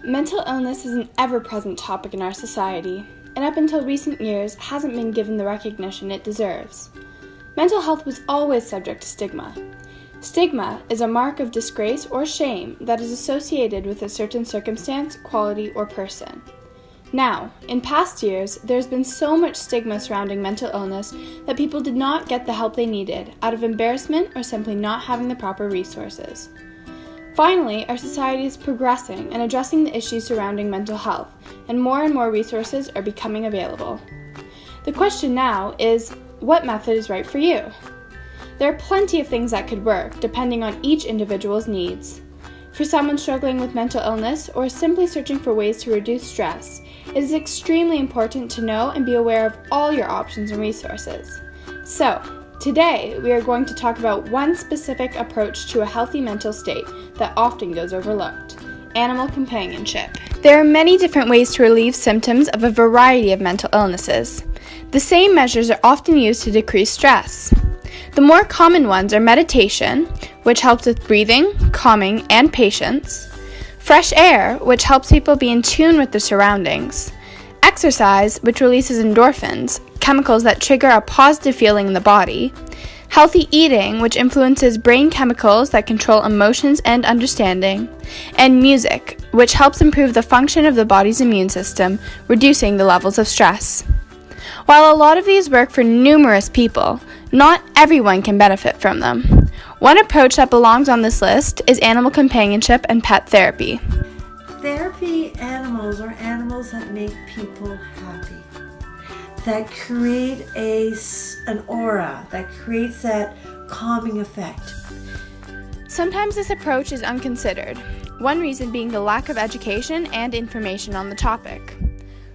Mental illness is an ever-present topic in our society, and up until recent years hasn't been given the recognition it deserves. Mental health was always subject to stigma. Stigma is a mark of disgrace or shame that is associated with a certain circumstance, quality, or person. Now, in past years, there's been so much stigma surrounding mental illness that people did not get the help they needed out of embarrassment or simply not having the proper resources. Finally, our society is progressing and addressing the issues surrounding mental health, and more resources are becoming available. The question now is, what method is right for you? There are plenty of things that could work, depending on each individual's needs. For someone struggling with mental illness or simply searching for ways to reduce stress, it is extremely important to know and be aware of all your options and resources. So, today, we are going to talk about one specific approach to a healthy mental state that often goes overlooked: animal companionship. There are many different ways to relieve symptoms of a variety of mental illnesses. The same measures are often used to decrease stress. The more common ones are meditation, which helps with breathing, calming, and patience; fresh air, which helps people be in tune with their surroundings; exercise, which releases endorphins, chemicals that trigger a positive feeling in the body; healthy eating, which influences brain chemicals that control emotions and understanding; and music, which helps improve the function of the body's immune system, reducing the levels of stress. While a lot of these work for numerous people, not everyone can benefit from them. One approach that belongs on this list is animal companionship and pet therapy. Therapy animals are animals that make people happy, that create an aura, that creates that calming effect. Sometimes this approach is unconsidered, one reason being the lack of education and information on the topic.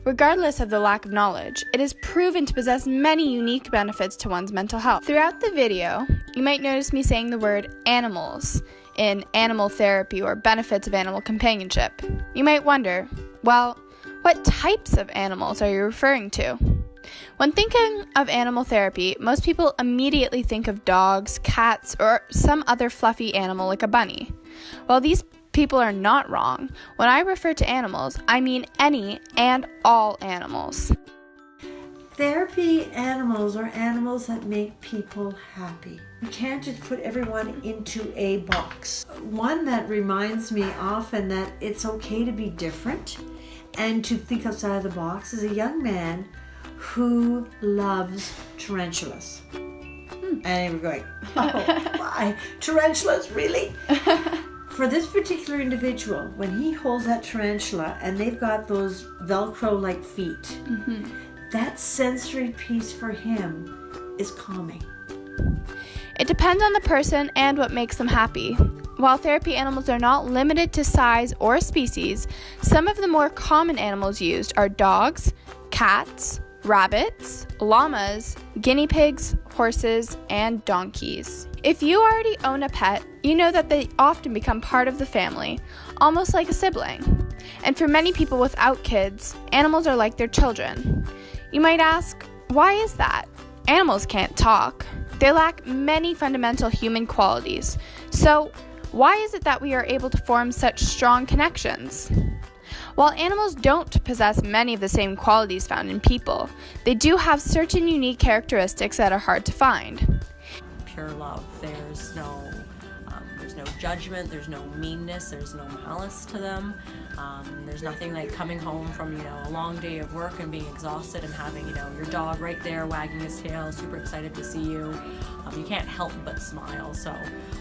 Regardless of the lack of knowledge, it is proven to possess many unique benefits to one's mental health. Throughout the video, you might notice me saying the word animals in animal therapy or benefits of animal companionship. You might wonder, well, what types of animals are you referring to? When thinking of animal therapy, most people immediately think of dogs, cats, or some other fluffy animal like a bunny. While these people are not wrong, when I refer to animals, I mean any and all animals. Therapy animals are animals that make people happy. You can't just put everyone into a box. One that reminds me often that it's okay to be different and to think outside of the box is a young man who loves tarantulas. And we're going, oh my, tarantulas, really? For this particular individual, when he holds that tarantula and they've got those Velcro-like feet, that sensory piece for him is calming. It depends on the person and what makes them happy. While therapy animals are not limited to size or species, some of the more common animals used are dogs, cats, rabbits, llamas, guinea pigs, horses, and donkeys. If you already own a pet, you know that they often become part of the family, almost like a sibling. And for many people without kids, animals are like their children. You might ask, why is that? Animals can't talk. They lack many fundamental human qualities. So, why is it that we are able to form such strong connections? While animals don't possess many of the same qualities found in people, they do have certain unique characteristics that are hard to find. Pure love. There's no judgment, there's no meanness, there's no malice to them. There's nothing like coming home from a long day of work and being exhausted and having your dog right there wagging his tail, super excited to see you. You can't help but smile. So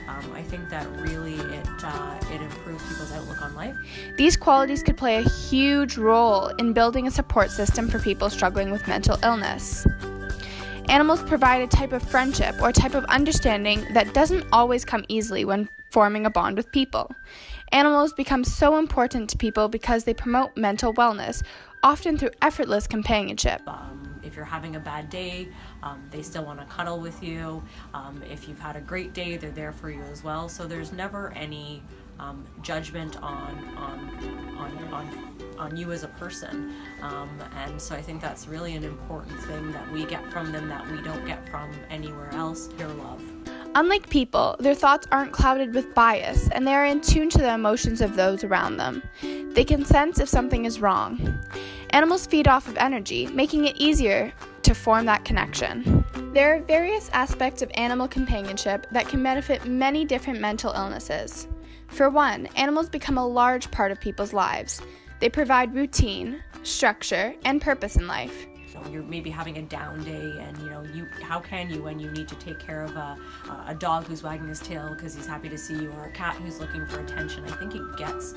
I think that really it improves people's outlook on life. These qualities could play a huge role in building a support system for people struggling with mental illness. Animals provide a type of friendship or type of understanding that doesn't always come easily when forming a bond with people. Animals become so important to people because they promote mental wellness, often through effortless companionship. If you're having a bad day, they still want to cuddle with you. If you've had a great day, they're there for you as well. So there's never any judgment on you as a person, and so I think that's really an important thing that we get from them that we don't get from anywhere else. Pure love. Unlike people, their thoughts aren't clouded with bias, and they are in tune to the emotions of those around them. They can sense if something is wrong. Animals feed off of energy, making it easier to form that connection. There are various aspects of animal companionship that can benefit many different mental illnesses. For one, animals become a large part of people's lives. They provide routine, structure, and purpose in life. You're maybe having a down day, and how can you when you need to take care of a dog who's wagging his tail because he's happy to see you, or a cat who's looking for attention. I think it gets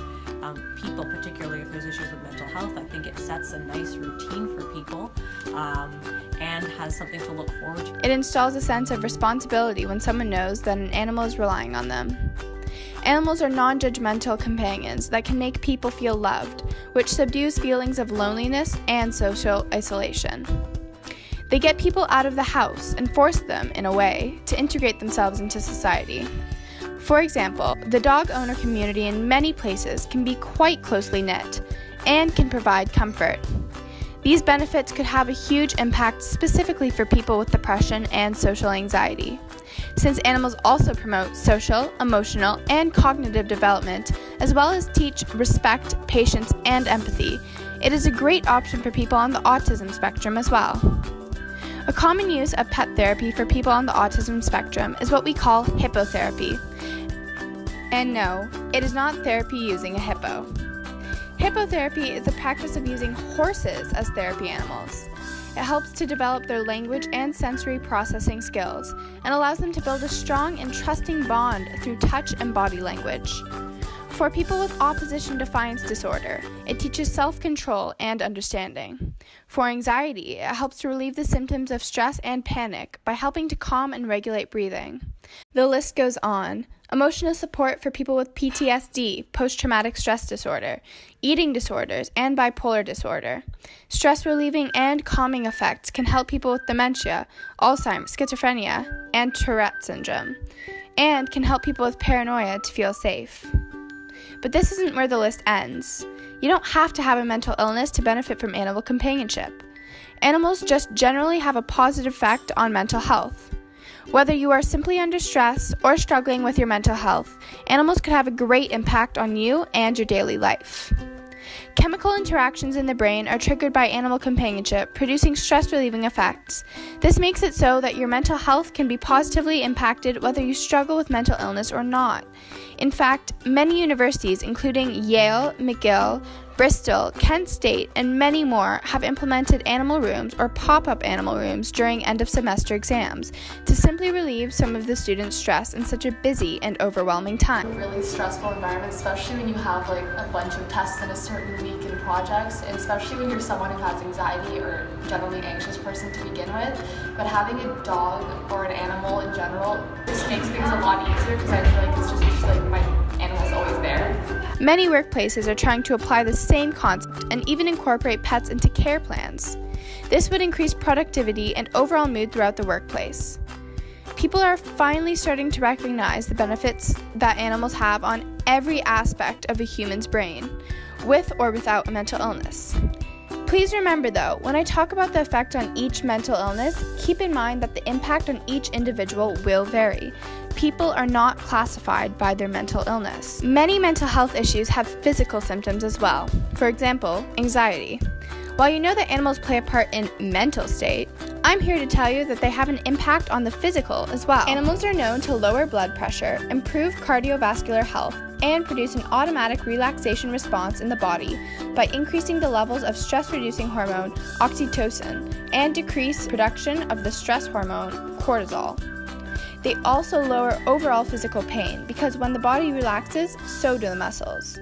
people, particularly if there's issues with mental health, I think it sets a nice routine for people and has something to look forward to. It installs a sense of responsibility when someone knows that an animal is relying on them. Animals are non-judgmental companions that can make people feel loved, which subdues feelings of loneliness and social isolation. They get people out of the house and force them, in a way, to integrate themselves into society. For example, the dog owner community in many places can be quite closely knit and can provide comfort. These benefits could have a huge impact specifically for people with depression and social anxiety. Since animals also promote social, emotional, and cognitive development, as well as teach respect, patience, and empathy, it is a great option for people on the autism spectrum as well. A common use of pet therapy for people on the autism spectrum is what we call hippotherapy. And no, it is not therapy using a hippo. Hippotherapy is the practice of using horses as therapy animals. It helps to develop their language and sensory processing skills and allows them to build a strong and trusting bond through touch and body language. For people with opposition defiance disorder, it teaches self-control and understanding. For anxiety, it helps to relieve the symptoms of stress and panic by helping to calm and regulate breathing. The list goes on. Emotional support for people with PTSD, post-traumatic stress disorder, eating disorders, and bipolar disorder. Stress-relieving and calming effects can help people with dementia, Alzheimer's, schizophrenia, and Tourette syndrome, and can help people with paranoia to feel safe. But this isn't where the list ends. You don't have to have a mental illness to benefit from animal companionship. Animals just generally have a positive effect on mental health. Whether you are simply under stress or struggling with your mental health, animals could have a great impact on you and your daily life. Chemical interactions in the brain are triggered by animal companionship, producing stress-relieving effects. This makes it so that your mental health can be positively impacted whether you struggle with mental illness or not. In fact, many universities, including Yale, McGill, Bristol, Kent State, and many more have implemented animal rooms or pop-up animal rooms during end-of-semester exams to simply relieve some of the students' stress in such a busy and overwhelming time. Really stressful environment, especially when you have like a bunch of tests in a certain week and projects, and especially when you're someone who has anxiety or generally anxious person to begin with. But having a dog or an animal in general just makes things a lot easier because I feel like it's just like my animal's always there. Many workplaces are trying to apply the same concept and even incorporate pets into care plans. This would increase productivity and overall mood throughout the workplace. People are finally starting to recognize the benefits that animals have on every aspect of a human's brain, with or without a mental illness. Please remember though, when I talk about the effect on each mental illness, keep in mind that the impact on each individual will vary. People are not classified by their mental illness. Many mental health issues have physical symptoms as well. For example, anxiety. While you know that animals play a part in mental state, I'm here to tell you that they have an impact on the physical as well. Animals are known to lower blood pressure, improve cardiovascular health, and produce an automatic relaxation response in the body by increasing the levels of stress-reducing hormone oxytocin and decrease production of the stress hormone cortisol. They also lower overall physical pain because when the body relaxes, so do the muscles.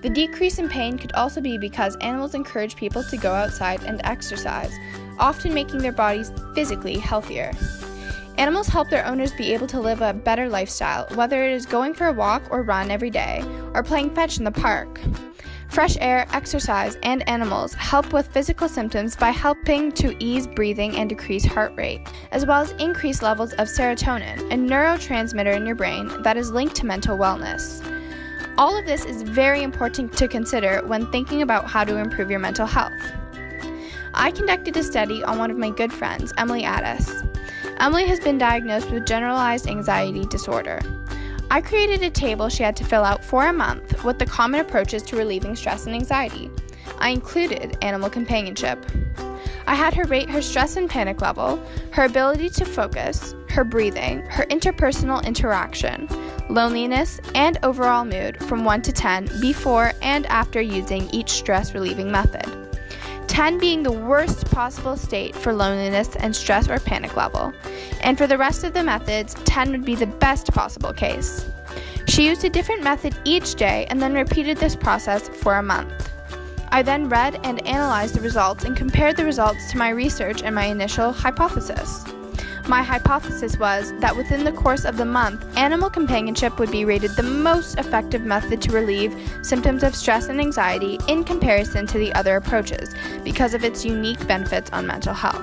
The decrease in pain could also be because animals encourage people to go outside and exercise, often making their bodies physically healthier. Animals help their owners be able to live a better lifestyle, whether it is going for a walk or run every day, or playing fetch in the park. Fresh air, exercise, and animals help with physical symptoms by helping to ease breathing and decrease heart rate, as well as increase levels of serotonin, a neurotransmitter in your brain that is linked to mental wellness. All of this is very important to consider when thinking about how to improve your mental health. I conducted a study on one of my good friends, Emily Addis. Emily has been diagnosed with generalized anxiety disorder. I created a table she had to fill out for a month with the common approaches to relieving stress and anxiety. I included animal companionship. I had her rate her stress and panic level, her ability to focus, her breathing, her interpersonal interaction, loneliness, and overall mood from 1 to 10 before and after using each stress-relieving method. 10 being the worst possible state for loneliness and stress or panic level, and for the rest of the methods, 10 would be the best possible case. She used a different method each day and then repeated this process for a month. I then read and analyzed the results and compared the results to my research and my initial hypothesis. My hypothesis was that within the course of the month, animal companionship would be rated the most effective method to relieve symptoms of stress and anxiety in comparison to the other approaches because of its unique benefits on mental health.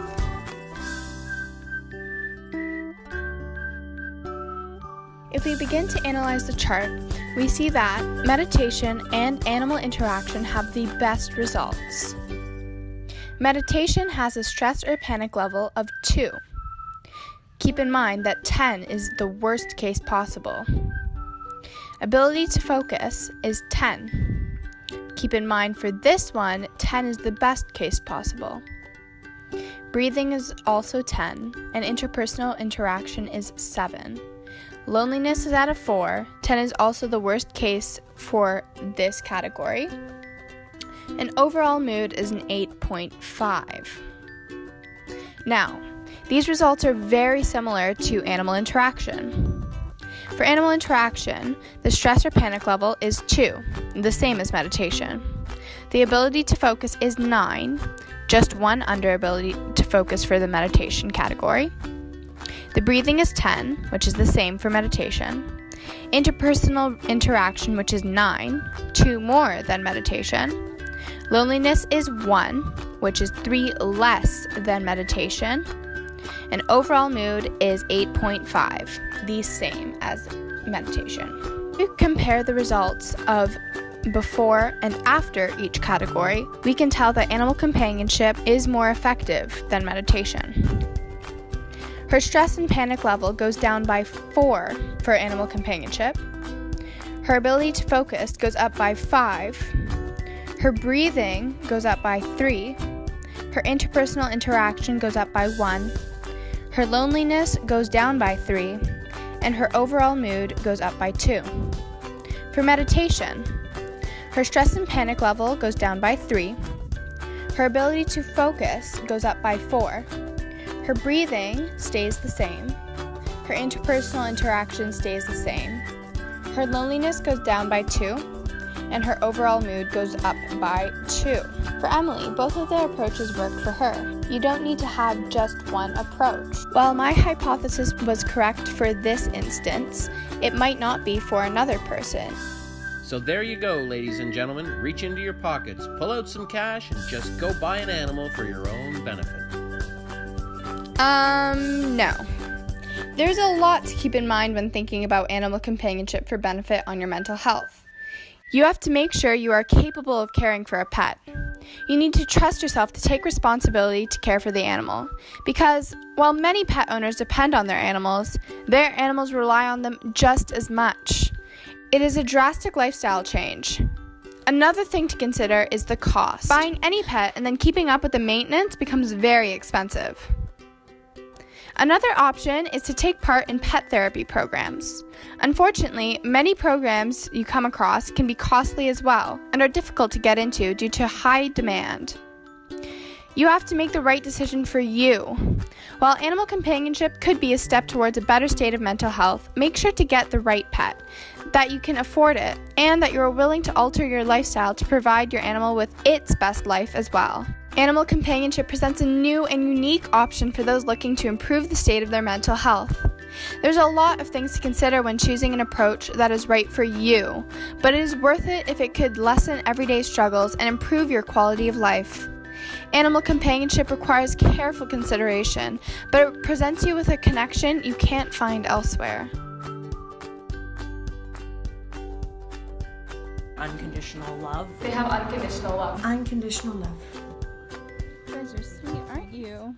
If we begin to analyze the chart, we see that meditation and animal interaction have the best results. Meditation has a stress or panic level of 2. Keep in mind that 10 is the worst case possible. Ability to focus is 10. Keep in mind for this one, 10 is the best case possible. Breathing is also 10, and interpersonal interaction is 7. Loneliness is at a 4. 10 is also the worst case for this category. And overall mood is an 8.5. Now, these results are very similar to animal interaction. For animal interaction, the stress or panic level is 2, the same as meditation. The ability to focus is 9, just 1 under ability to focus for the meditation category. The breathing is 10, which is the same for meditation. Interpersonal interaction, which is 9, 2 more than meditation. Loneliness is 1, which is 3 less than meditation. And overall mood is 8.5, the same as meditation. If you compare the results of before and after each category, we can tell that animal companionship is more effective than meditation. Her stress and panic level goes down by 4 for animal companionship. Her ability to focus goes up by 5. Her breathing goes up by 3. Her interpersonal interaction goes up by 1. Her loneliness goes down by 3, and her overall mood goes up by 2. For meditation, her stress and panic level goes down by 3. Her ability to focus goes up by 4. Her breathing stays the same. Her interpersonal interaction stays the same. Her loneliness goes down by 2, and her overall mood goes up by 2. For Emily, both of their approaches work for her. You don't need to have just one approach. While my hypothesis was correct for this instance, it might not be for another person. So there you go, ladies and gentlemen. Reach into your pockets, pull out some cash, and just go buy an animal for your own benefit. No. There's a lot to keep in mind when thinking about animal companionship for benefit on your mental health. You have to make sure you are capable of caring for a pet. You need to trust yourself to take responsibility to care for the animal. Because while many pet owners depend on their animals rely on them just as much. It is a drastic lifestyle change. Another thing to consider is the cost. Buying any pet and then keeping up with the maintenance becomes very expensive. Another option is to take part in pet therapy programs. Unfortunately, many programs you come across can be costly as well and are difficult to get into due to high demand. You have to make the right decision for you. While animal companionship could be a step towards a better state of mental health, make sure to get the right pet, that you can afford it, and that you are willing to alter your lifestyle to provide your animal with its best life as well. Animal companionship presents a new and unique option for those looking to improve the state of their mental health. There's a lot of things to consider when choosing an approach that is right for you, but it is worth it if it could lessen everyday struggles and improve your quality of life. Animal companionship requires careful consideration, but it presents you with a connection you can't find elsewhere. Unconditional love. They have unconditional love. Unconditional love. You guys are sweet, aren't you?